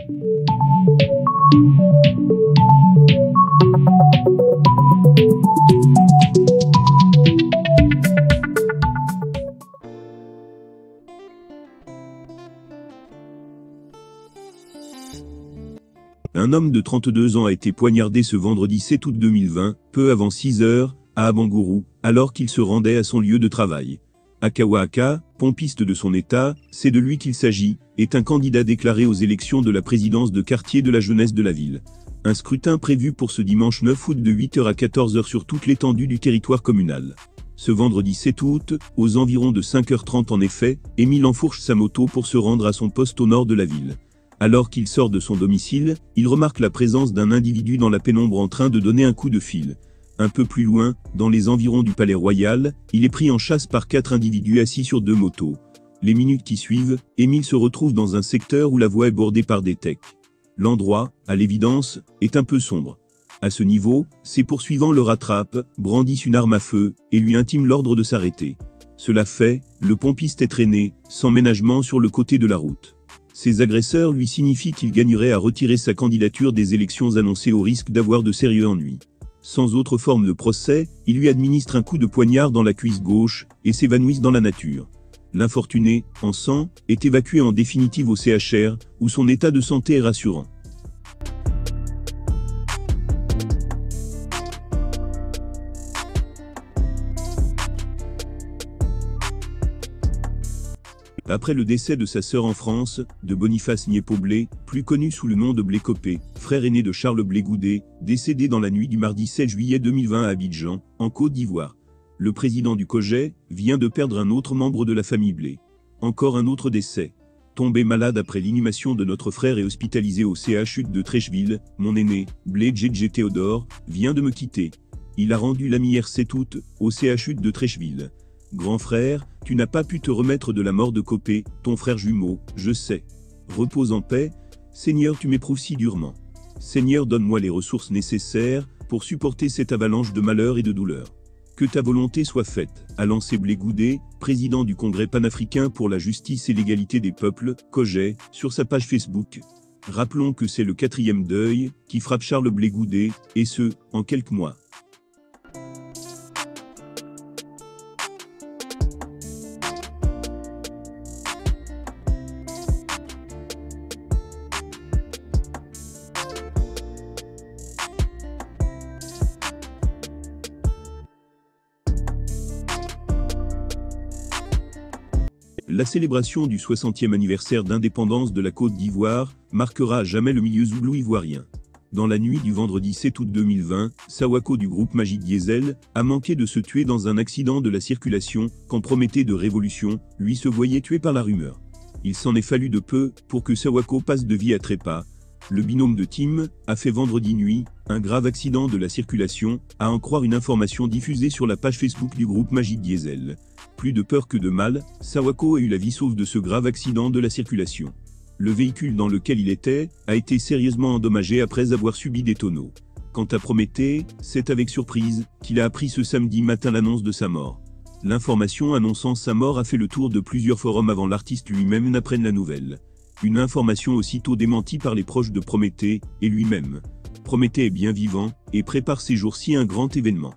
Un homme de 32 ans a été poignardé ce vendredi 7 août 2020, peu avant 6 heures, à Abangourou, alors qu'il se rendait à son lieu de travail. Akawaaka, pompiste de son état, c'est de lui qu'il s'agit, est un candidat déclaré aux élections de la présidence de quartier de la jeunesse de la ville. Un scrutin prévu pour ce dimanche 9 août de 8h à 14h sur toute l'étendue du territoire communal. Ce vendredi 7 août, aux environs de 5h30 en effet, Émile enfourche sa moto pour se rendre à son poste au nord de la ville. Alors qu'il sort de son domicile, il remarque la présence d'un individu dans la pénombre en train de donner un coup de fil. Un peu plus loin, dans les environs du Palais Royal, il est pris en chasse par 4 individus assis sur 2 motos. Les minutes qui suivent, Émile se retrouve dans un secteur où la voie est bordée par des techs. L'endroit, à l'évidence, est un peu sombre. À ce niveau, ses poursuivants le rattrapent, brandissent une arme à feu, et lui intiment l'ordre de s'arrêter. Cela fait, le pompiste est traîné, sans ménagement sur le côté de la route. Ces agresseurs lui signifient qu'il gagnerait à retirer sa candidature des élections annoncées au risque d'avoir de sérieux ennuis. Sans autre forme de procès, ils lui administrent un coup de poignard dans la cuisse gauche et s'évanouissent dans la nature. L'infortuné, en sang, est évacué en définitive au CHR, où son état de santé est rassurant. Après le décès de sa sœur en France, de Boniface Niepo-Blé, plus connu sous le nom de Blé Copé, frère aîné de Charles Blé Goudet, décédé dans la nuit du mardi 7 juillet 2020 à Abidjan, en Côte d'Ivoire. Le président du COJER vient de perdre un autre membre de la famille Blé. Encore un autre décès. Tombé malade après l'inhumation de notre frère et hospitalisé au CHU de Treichville, mon aîné, Blé Djedje Théodore, vient de me quitter. Il a rendu l'âme hier 7 août, au CHU de Treichville. Grand frère, tu n'as pas pu te remettre de la mort de Copé, ton frère jumeau, je sais. Repose en paix, Seigneur, tu m'éprouves si durement. Seigneur, donne-moi les ressources nécessaires pour supporter cette avalanche de malheur et de douleur. Que ta volonté soit faite, a lancé Blé Goudet, président du Congrès panafricain pour la justice et l'égalité des peuples, COJER, sur sa page Facebook. Rappelons que c'est le 4e deuil qui frappe Charles Blé Goudet, et ce, en quelques mois. La célébration du 60e anniversaire d'indépendance de la Côte d'Ivoire marquera à jamais le milieu zoulou ivoirien. Dans la nuit du vendredi 7 août 2020, Sawako du groupe Magic Diesel a manqué de se tuer dans un accident de la circulation quand Prométhée de Révolution, lui, se voyait tué par la rumeur. Il s'en est fallu de peu pour que Sawako passe de vie à trépas. Le binôme de Tim a fait vendredi nuit un grave accident de la circulation, à en croire une information diffusée sur la page Facebook du groupe Magic Diesel. Plus de peur que de mal, Sawako a eu la vie sauve de ce grave accident de la circulation. Le véhicule dans lequel il était a été sérieusement endommagé après avoir subi des tonneaux. Quant à Prométhée, c'est avec surprise qu'il a appris ce samedi matin l'annonce de sa mort. L'information annonçant sa mort a fait le tour de plusieurs forums avant l'artiste lui-même n'apprenne la nouvelle. Une information aussitôt démentie par les proches de Prométhée et lui-même. Prométhée est bien vivant et prépare ces jours-ci un grand événement.